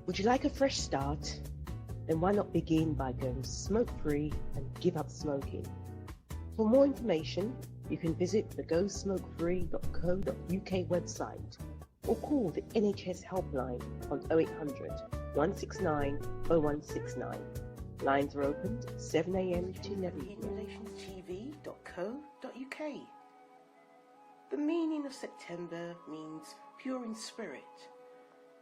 Would you like a fresh start? Then why not begin by going smoke-free and give up smoking? For more information, you can visit the gosmokefree.co.uk website or call the NHS helpline on 0800 169 0169. Lines are opened 7 a.m. to 11 p.m. TV.co.uk. The meaning of September means pure in spirit.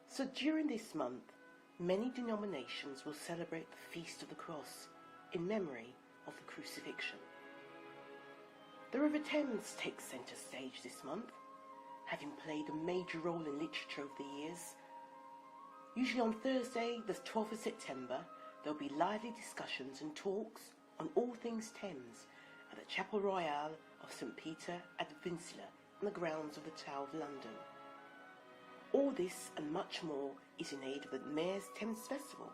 So during this month, many denominations will celebrate the Feast of the Cross in memory of the crucifixion. The River Thames takes centre stage this month, having played a major role in literature over the years. Usually on Thursday, the 12th of September, there'll be lively discussions and talks on all things Thames at the Chapel Royal of St Peter ad Vincula on the grounds of the Tower of London. All this and much more is in aid of the Mayor's Thames Festival,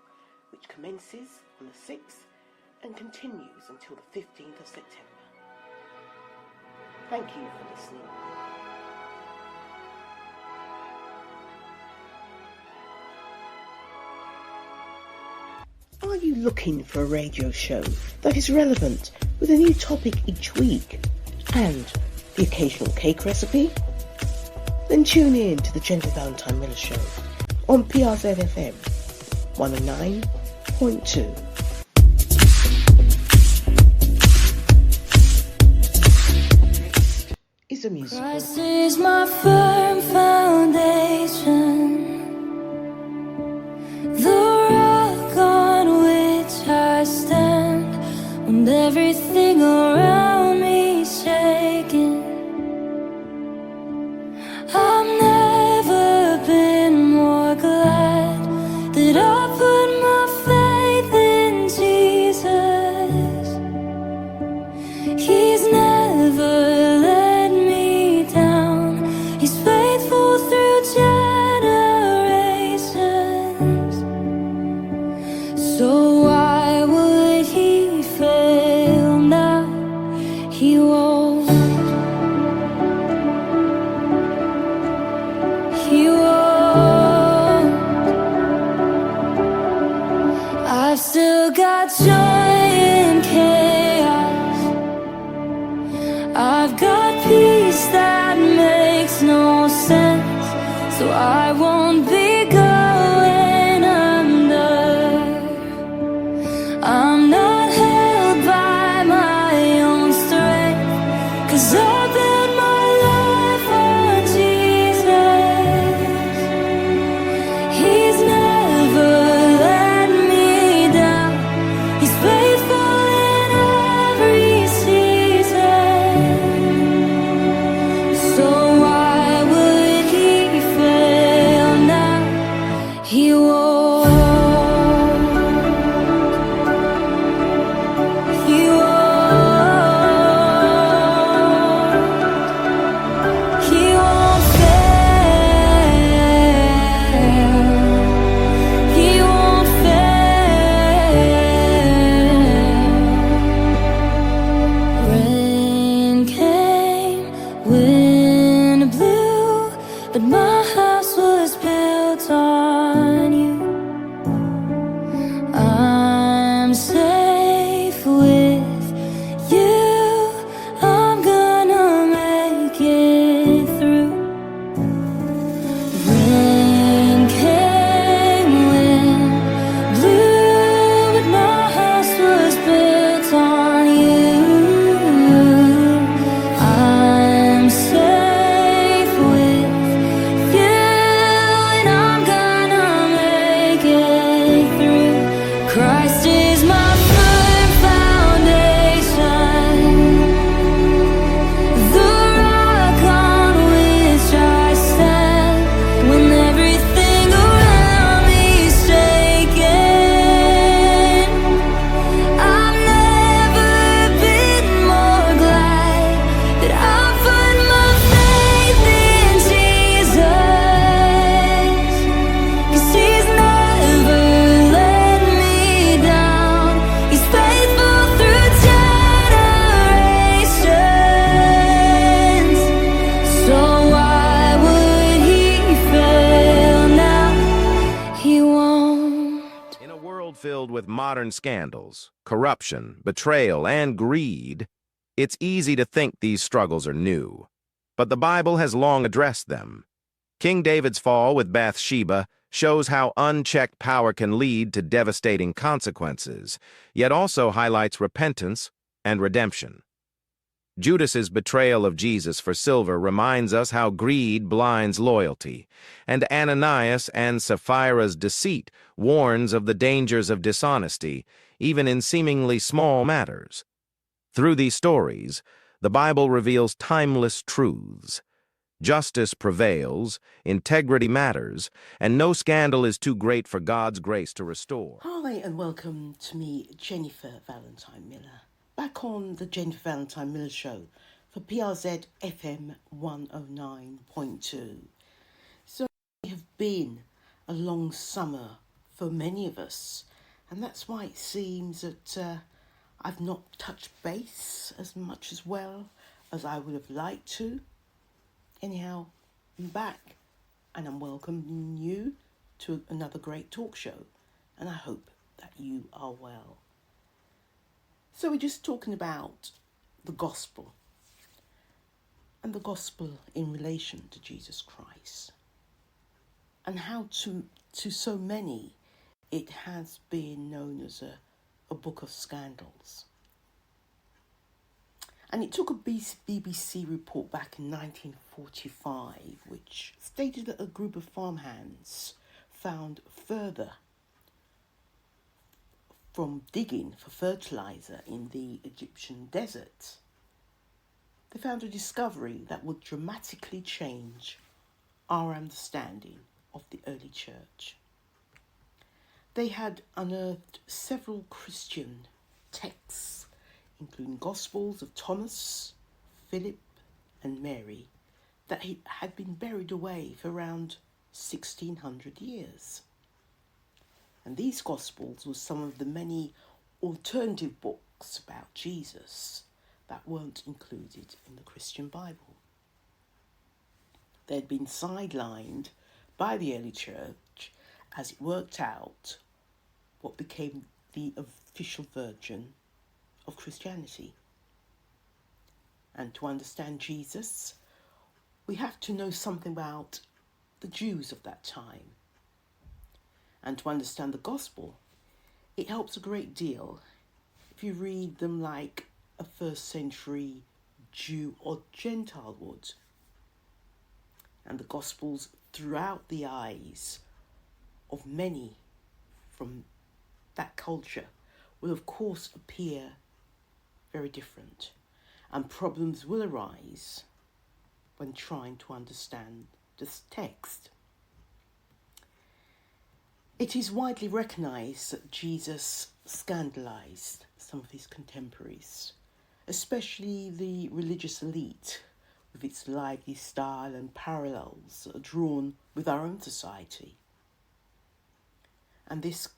which commences on the 6th and continues until the 15th of September. Thank you for listening. Are you looking for a radio show that is relevant with a new topic each week and the occasional cake recipe? Then tune in to the Jennifer Valentine-Miller Show on PRZ FM 109.2. Is a musical. Christ is my firm foundation, the rock on which I stand when everything around me is shaking. I've never been more glad that I put my faith in Jesus. He's never let me down. He's faithful through generations. So why would he fail me? filled with modern scandals, corruption, betrayal, and greed, it's easy to think these struggles are new. But the Bible has long addressed them. King David's fall with Bathsheba shows how unchecked power can lead to devastating consequences, yet also highlights repentance and redemption. Judas's betrayal of Jesus for silver reminds us how greed blinds loyalty, and Ananias and Sapphira's deceit warns of the dangers of dishonesty, even in seemingly small matters. Through these stories, the Bible reveals timeless truths. Justice prevails, integrity matters, and no scandal is too great for God's grace to restore. Hi and welcome to me, Jennifer Valentine-Miller, back on the Jennifer Valentine-Miller show for PRZ FM 109.2. So it has been a long summer for many of us, and that's why it seems that I've not touched base as much as well as I would have liked to. Anyhow, I'm back and I'm welcoming you to another great talk show, and I hope that you are well. So we're just talking about the gospel, and the gospel in relation to Jesus Christ, and how to so many it has been known as a book of scandals. And it took a BBC report back in 1945, which stated that a group of farmhands found further from digging for fertilizer in the Egyptian desert. They found a discovery that would dramatically change our understanding of the early church. They had unearthed several Christian texts, including Gospels of Thomas, Philip, and Mary, that had been buried away for around 1600 years. And these Gospels were some of the many alternative books about Jesus that weren't included in the Christian Bible. They had been sidelined by the early church as it worked out what became the official version of Christianity. And to understand Jesus, we have to know something about the Jews of that time. And to understand the gospel, it helps a great deal if you read them like a first century Jew or Gentile would. And the gospels throughout the eyes of many from that culture will of course appear very different, and problems will arise when trying to understand this text. It is widely recognised that Jesus scandalised some of his contemporaries, especially the religious elite, with its lively style and parallels that are drawn with our own society. And this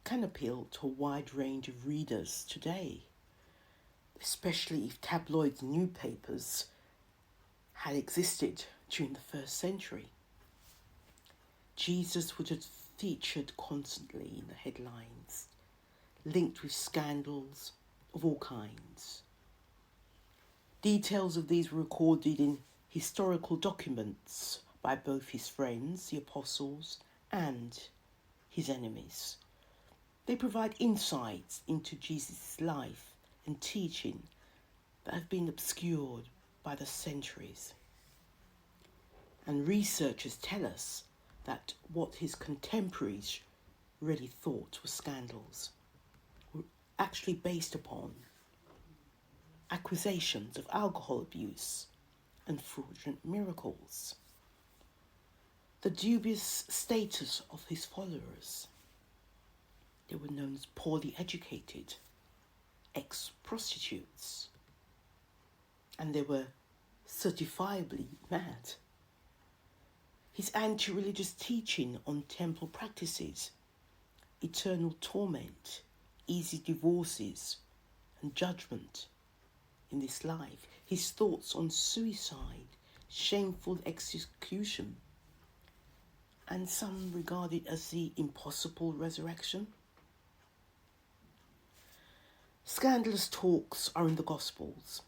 can appeal to a wide range of readers today, especially if tabloids and newspapers had existed during the first century. Jesus would have featured constantly in the headlines, linked with scandals of all kinds. Details of these were recorded in historical documents by both his friends, the apostles, and his enemies. They provide insights into Jesus' life and teaching that have been obscured by the centuries. And researchers tell us that what his contemporaries really thought were scandals were actually based upon accusations of alcohol abuse and fraudulent miracles. The dubious status of his followers. They were known as poorly educated ex-prostitutes, and they were certifiably mad. His anti-religious teaching on temple practices, eternal torment, easy divorces, and judgment in this life. His thoughts on suicide, shameful execution, and some regard it as the impossible resurrection. Scandalous talks are in the Gospels,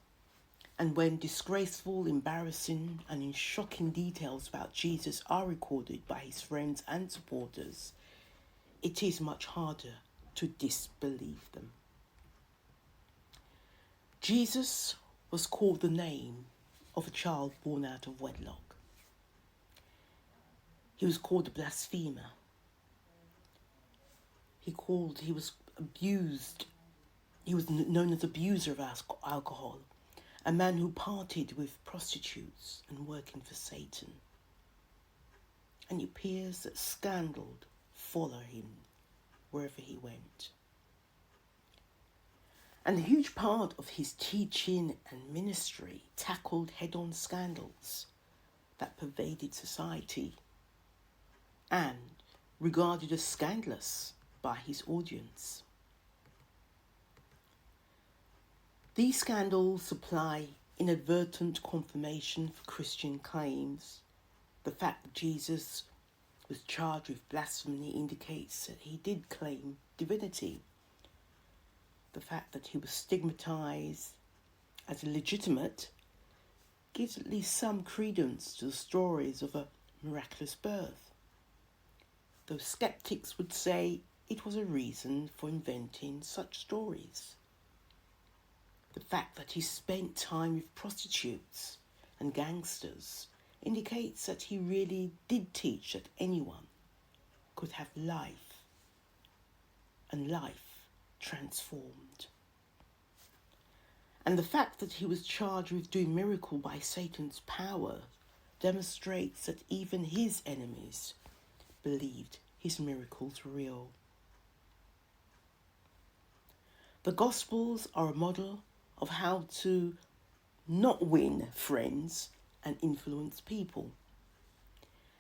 and when disgraceful, embarrassing, and shocking details about Jesus are recorded by his friends and supporters, it is much harder to disbelieve them. Jesus was called the name of a child born out of wedlock. He was called a blasphemer. He was abused. He was known as abuser of alcohol, a man who partied with prostitutes and working for Satan. And it appears that scandal followed him wherever he went. And a huge part of his teaching and ministry tackled head-on scandals that pervaded society and regarded as scandalous by his audience. These scandals supply inadvertent confirmation for Christian claims. The fact that Jesus was charged with blasphemy indicates that he did claim divinity. The fact that he was stigmatized as illegitimate gives at least some credence to the stories of a miraculous birth, though skeptics would say it was a reason for inventing such stories. The fact that he spent time with prostitutes and gangsters indicates that he really did teach that anyone could have life, and life transformed. And the fact that he was charged with doing miracle by Satan's power demonstrates that even his enemies believed his miracles were real. The Gospels are a model of how to not win friends and influence people.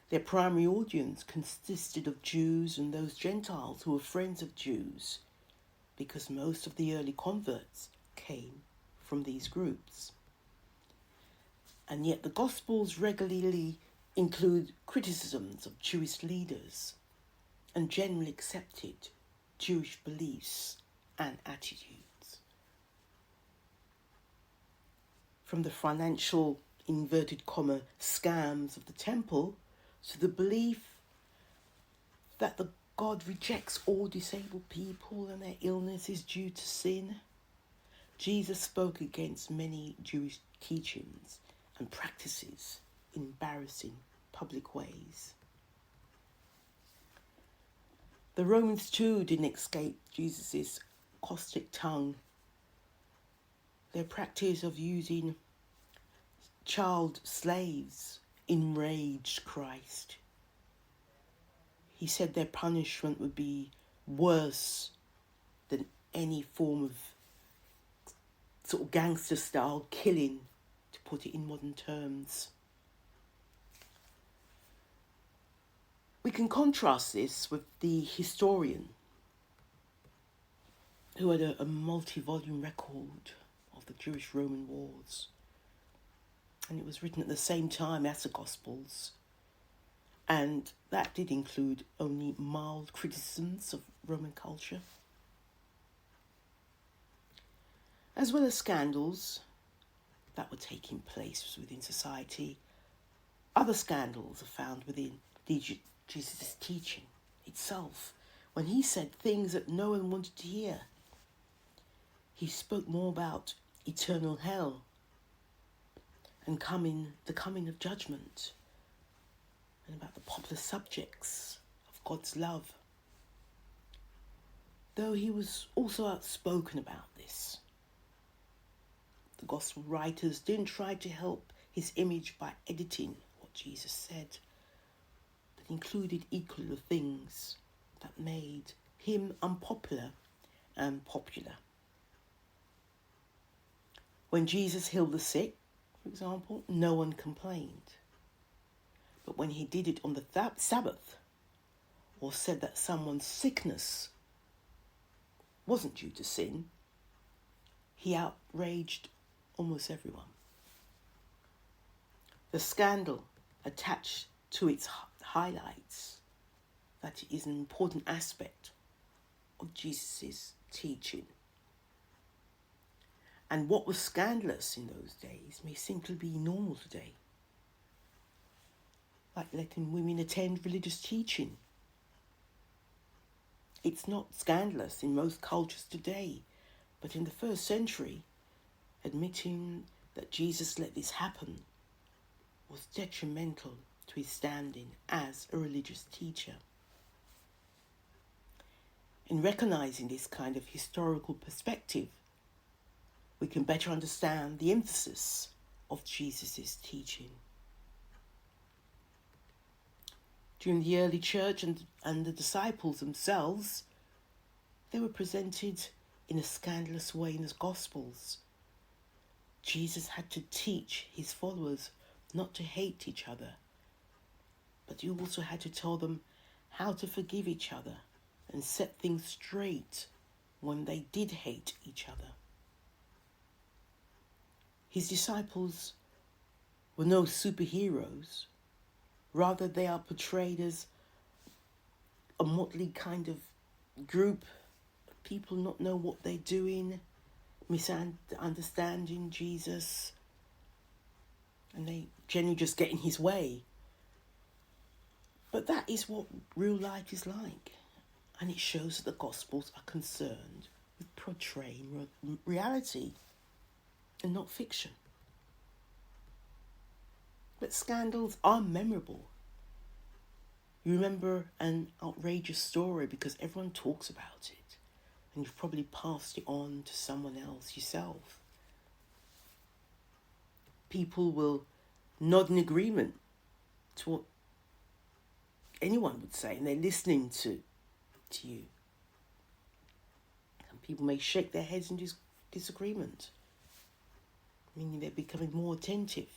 Their primary audience consisted of Jews and those Gentiles who were friends of Jews, because most of the early converts came from these groups. And yet the Gospels regularly include criticisms of Jewish leaders and generally accepted Jewish beliefs and attitudes. From the financial, inverted comma, scams of the temple to the belief that the God rejects all disabled people and their illness is due to sin, Jesus spoke against many Jewish teachings and practices in embarrassing public ways. The Romans too didn't escape Jesus' caustic tongue. Their practice of using child slaves enraged Christ. He said their punishment would be worse than any form of sort of gangster style killing, to put it in modern terms. We can contrast this with the historian who had a multi-volume record of the Jewish-Roman wars. And it was written at the same time as the Gospels. And that did include only mild criticisms of Roman culture, as well as scandals that were taking place within society. Other scandals are found within Jesus' teaching itself, when he said things that no one wanted to hear. He spoke more about eternal hell and the coming of judgment, and about the popular subjects of God's love. Though he was also outspoken about this, the gospel writers didn't try to help his image by editing what Jesus said, but included equally the things that made him unpopular and popular. When Jesus healed the sick, for example, no one complained. But when he did it on the Sabbath, or said that someone's sickness wasn't due to sin, he outraged almost everyone. The scandal attached to its highlights that it is an important aspect of Jesus' teaching. And what was scandalous in those days may simply be normal today. Like letting women attend religious teaching. It's not scandalous in most cultures today, but in the first century, admitting that Jesus let this happen was detrimental to his standing as a religious teacher. In recognizing this kind of historical perspective, we can better understand the emphasis of Jesus' teaching. During the early church and the disciples themselves, they were presented in a scandalous way in the Gospels. Jesus had to teach his followers not to hate each other, but he also had to tell them how to forgive each other and set things straight when they did hate each other. His disciples were no superheroes. Rather, they are portrayed as a motley kind of group of people not know what they're doing, misunderstanding Jesus, and they generally just get in his way. But that is what real life is like, and it shows that the Gospels are concerned with portraying reality and not fiction. But scandals are memorable. You remember an outrageous story because everyone talks about it, and you've probably passed it on to someone else yourself. People will nod in agreement to what anyone would say, and they're listening to you. And people may shake their heads in disagreement, meaning they're becoming more attentive.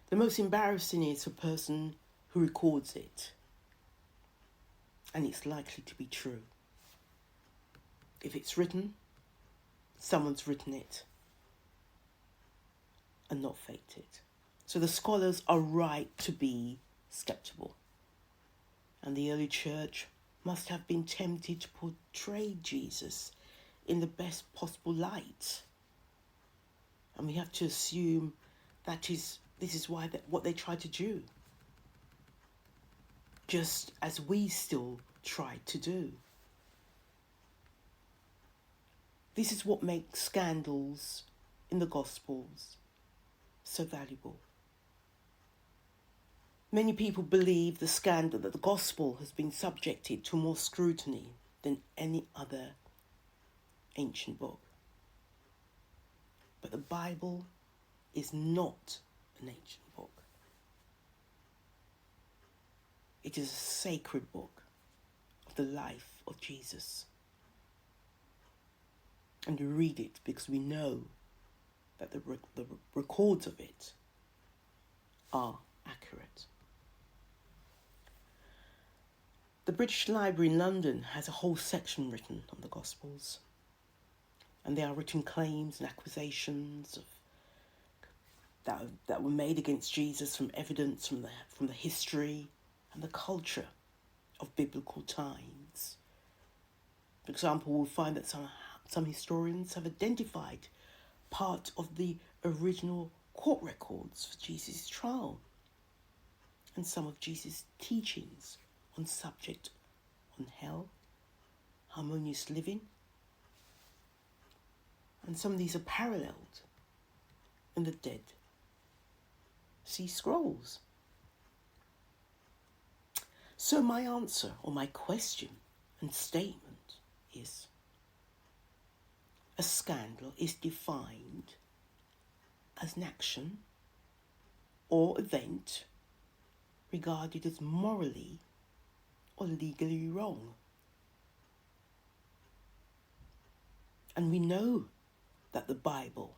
The most embarrassing is the person who records it, and it's likely to be true. If it's written, someone's written it and not faked it. So the scholars are right to be skeptical. And the early church must have been tempted to portray Jesus in the best possible light. And we have to assume this is why what they tried to do. Just as we still try to do. This is what makes scandals in the Gospels so valuable. Many people believe that the Gospel has been subjected to more scrutiny than any other ancient book. But the Bible is not an ancient book. It is a sacred book of the life of Jesus. And we read it because we know that the records of it are accurate. The British Library in London has a whole section written on the Gospels, and there are written claims and accusations that were made against Jesus from evidence from the history and the culture of biblical times. For example, we'll find that some historians have identified part of the original court records for Jesus' trial and some of Jesus' teachings on subject on hell, harmonious living, and some of these are paralleled in the Dead Sea Scrolls. So my answer or my question and statement is: a scandal is defined as an action or event regarded as morally or legally wrong. And we know that the Bible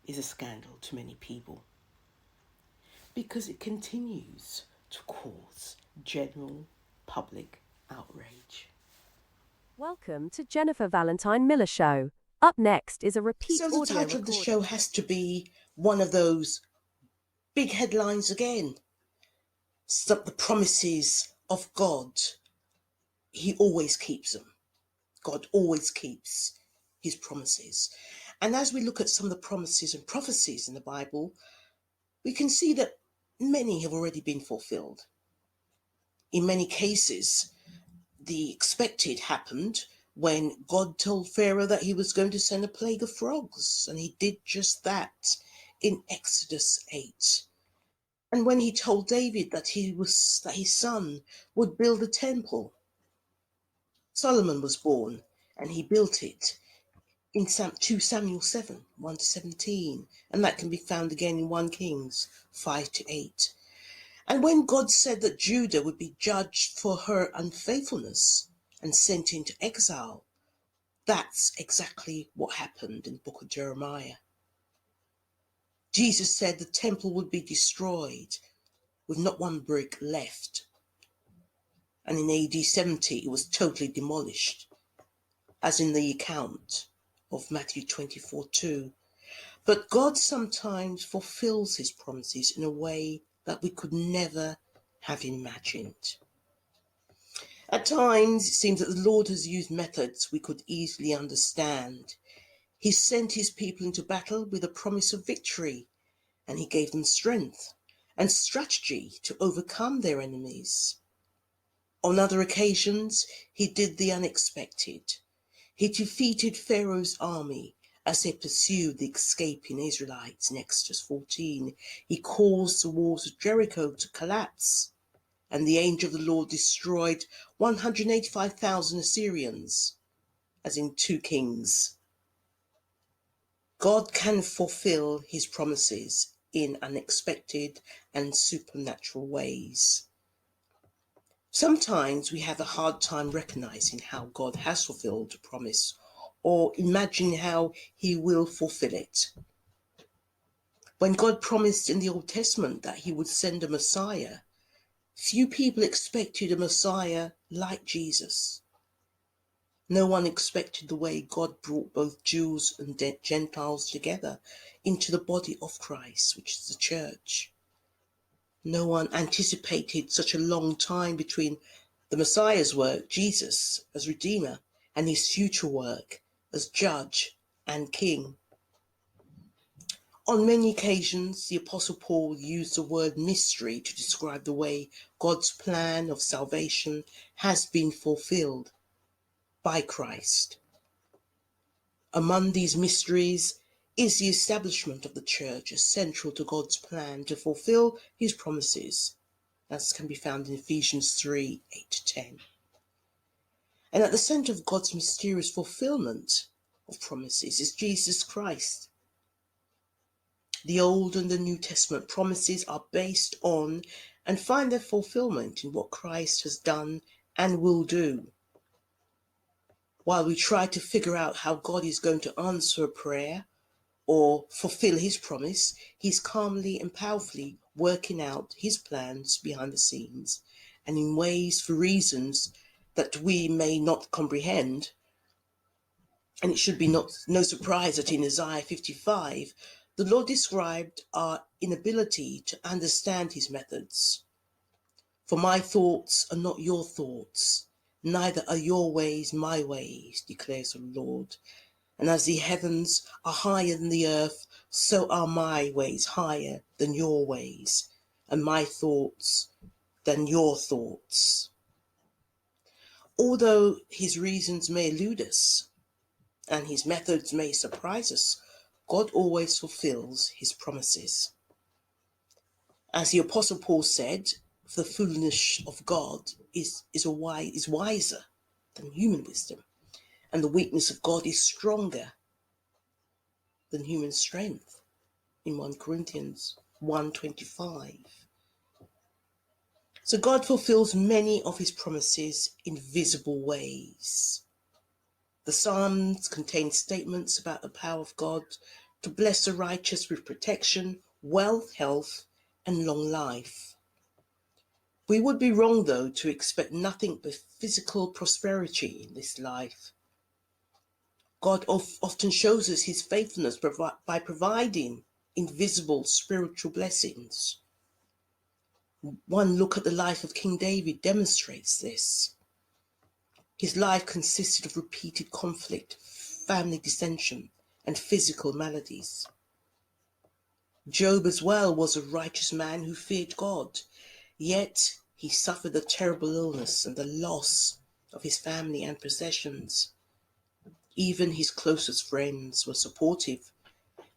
is a scandal to many people because it continues to cause general public outrage. Welcome to Jennifer Valentine-Miller Show. Up next is a repeat So audio the title recording. of the show has to be one of those big headlines again. Stop the promises of God. He always keeps them. God always keeps his promises. And as we look at some of the promises and prophecies in the Bible, we can see that many have already been fulfilled. In many cases, the expected happened when God told Pharaoh that he was going to send a plague of frogs, and he did just that in Exodus 8. And when he told David that his son would build a temple, Solomon was born and he built it in 2 Samuel 7, 1 to 17, and that can be found again in 1 Kings 5 to 8. And when God said that Judah would be judged for her unfaithfulness and sent into exile, that's exactly what happened in the book of Jeremiah. Jesus said the temple would be destroyed with not one brick left. And in AD 70, it was totally demolished, as in the account of Matthew 24:2. But God sometimes fulfills his promises in a way that we could never have imagined. At times, it seems that the Lord has used methods we could easily understand. He sent his people into battle with a promise of victory, and he gave them strength and strategy to overcome their enemies. On other occasions, he did the unexpected. He defeated Pharaoh's army as they pursued the escaping Israelites in Exodus 14. He caused the walls of Jericho to collapse, and the angel of the Lord destroyed 185,000 Assyrians, as in 2 Kings. God can fulfill his promises in unexpected and supernatural ways. Sometimes we have a hard time recognizing how God has fulfilled a promise or imagining how he will fulfill it. When God promised in the Old Testament that he would send a Messiah, few people expected a Messiah like Jesus. No one expected the way God brought both Jews and Gentiles together into the body of Christ, which is the church. No one anticipated such a long time between the Messiah's work, Jesus, as Redeemer, and his future work as Judge and King. On many occasions, the Apostle Paul used the word mystery to describe the way God's plan of salvation has been fulfilled by Christ. Among these mysteries is the establishment of the church as central to God's plan to fulfill his promises, as can be found in Ephesians 3, 8 to 10. And at the center of God's mysterious fulfillment of promises is Jesus Christ. The Old and the New Testament promises are based on and find their fulfillment in what Christ has done and will do. While we try to figure out how God is going to answer a prayer or fulfill his promise, he's calmly and powerfully working out his plans behind the scenes and in ways for reasons that we may not comprehend. And it should be no surprise that in Isaiah 55, the Lord described our inability to understand his methods. For my thoughts are not your thoughts, neither are your ways my ways, declares the Lord. And as the heavens are higher than the earth, so are my ways higher than your ways, and my thoughts than your thoughts. Although his reasons may elude us, and his methods may surprise us, God always fulfills his promises. As the Apostle Paul said, the foolishness of God is wiser than human wisdom, and the weakness of God is stronger than human strength, in 1 Corinthians 1:25. So God fulfills many of his promises in visible ways. The Psalms contain statements about the power of God to bless the righteous with protection, wealth, health, and long life. We would be wrong, though, to expect nothing but physical prosperity in this life. God often shows us his faithfulness by providing invisible spiritual blessings. One look at the life of King David demonstrates this. His life consisted of repeated conflict, family dissension, and physical maladies. Job as well was a righteous man who feared God, yet he suffered a terrible illness and the loss of his family and possessions. Even his closest friends were supportive.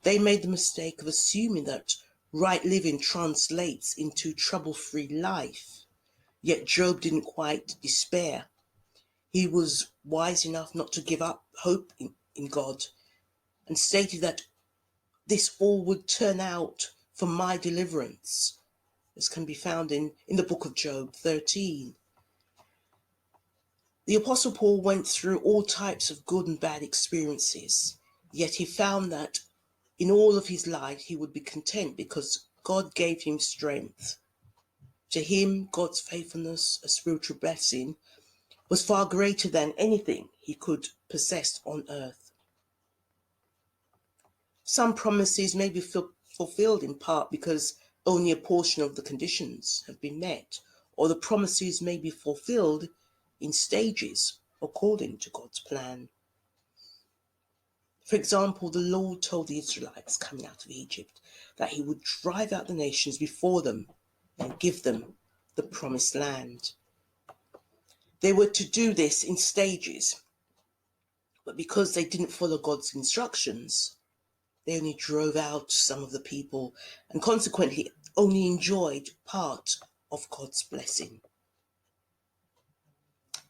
They made the mistake of assuming that right living translates into trouble-free life. Yet Job didn't quite despair. He was wise enough not to give up hope in God and stated that this all would turn out for my deliverance, as can be found in the book of Job 13. The Apostle Paul went through all types of good and bad experiences, yet he found that in all of his life he would be content because God gave him strength. To him, God's faithfulness, a spiritual blessing, was far greater than anything he could possess on earth. Some promises may be fulfilled in part because only a portion of the conditions have been met, or the promises may be fulfilled in stages according to God's plan. For example, the Lord told the Israelites coming out of Egypt that he would drive out the nations before them and give them the promised land. They were to do this in stages, but because they didn't follow God's instructions, they only drove out some of the people and consequently only enjoyed part of God's blessing.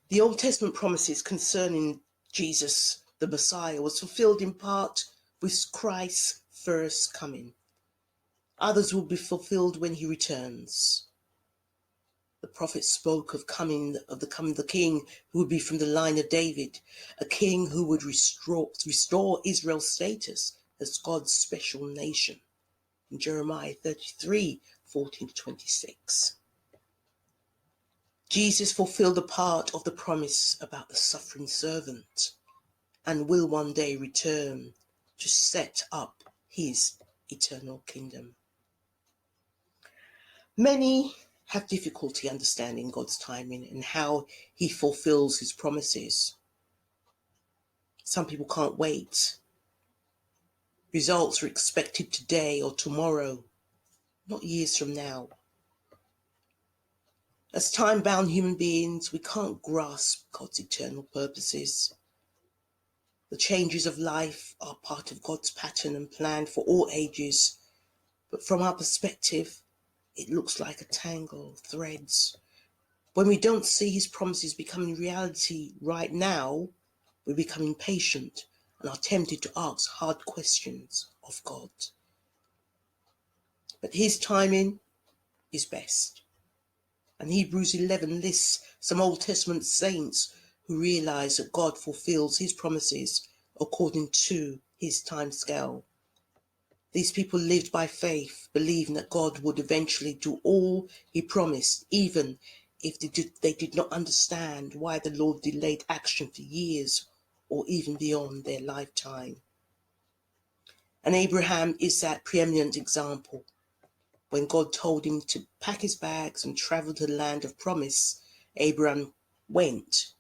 The Old Testament promises concerning Jesus, the Messiah, was fulfilled in part with Christ's first coming. Others will be fulfilled when he returns. The prophet spoke of the coming of the king who would be from the line of David, a king who would restore Israel's status as God's special nation. In Jeremiah 33:14-26. Jesus fulfilled a part of the promise about the suffering servant and will one day return to set up his eternal kingdom. Many have difficulty understanding God's timing and how he fulfills his promises. Some people can't wait. Results are expected today or tomorrow, not years from now. As time-bound human beings, we can't grasp God's eternal purposes. The changes of life are part of God's pattern and plan for all ages, but from our perspective, it looks like a tangle of threads. When we don't see his promises becoming reality right now, we become impatient and are tempted to ask hard questions of God. But his timing is best. And Hebrews 11 lists some Old Testament saints who realize that God fulfills his promises according to his time scale. These people lived by faith, believing that God would eventually do all he promised, even if they did not understand why the Lord delayed action for years or even beyond their lifetime. And Abraham is that preeminent example. When God told him to pack his bags and travel to the land of promise, Abraham went,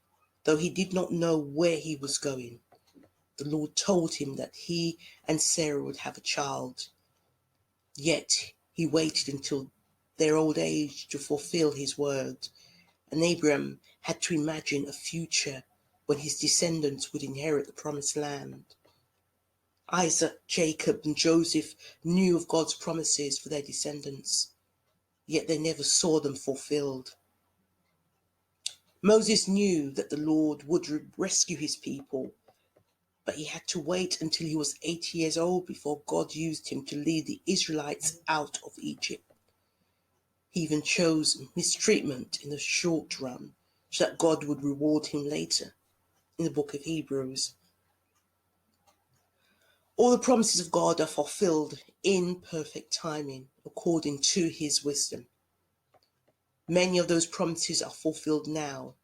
though he did not know where he was going. The Lord told him that he and Sarah would have a child. Yet he waited until their old age to fulfill his word. And Abraham had to imagine a future when his descendants would inherit the promised land. Isaac, Jacob, and Joseph knew of God's promises for their descendants, yet they never saw them fulfilled. Moses knew that the Lord would rescue his people, but he had to wait until he was 80 years old before God used him to lead the Israelites out of Egypt. He even chose mistreatment in the short run so that God would reward him later in the book of Hebrews. All the promises of God are fulfilled in perfect timing according to his wisdom. Many of those promises are fulfilled now.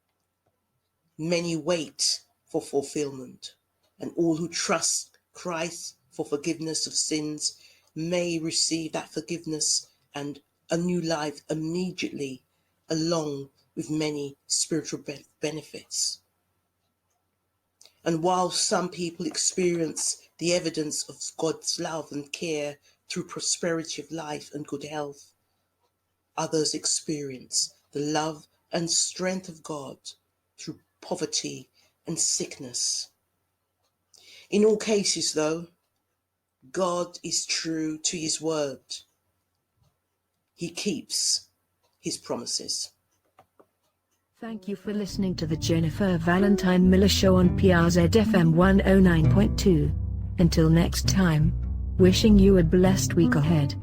Many wait for fulfillment, and all who trust Christ for forgiveness of sins may receive that forgiveness and a new life immediately, along with many spiritual benefits. And while some people experience the evidence of God's love and care through prosperity of life and good health, others experience the love and strength of God through poverty and sickness. In all cases, though, God is true to his word. He keeps his promises. Thank you for listening to the Jennifer Valentine-Miller Show on PRZ FM 109.2. Until next time, wishing you a blessed week ahead.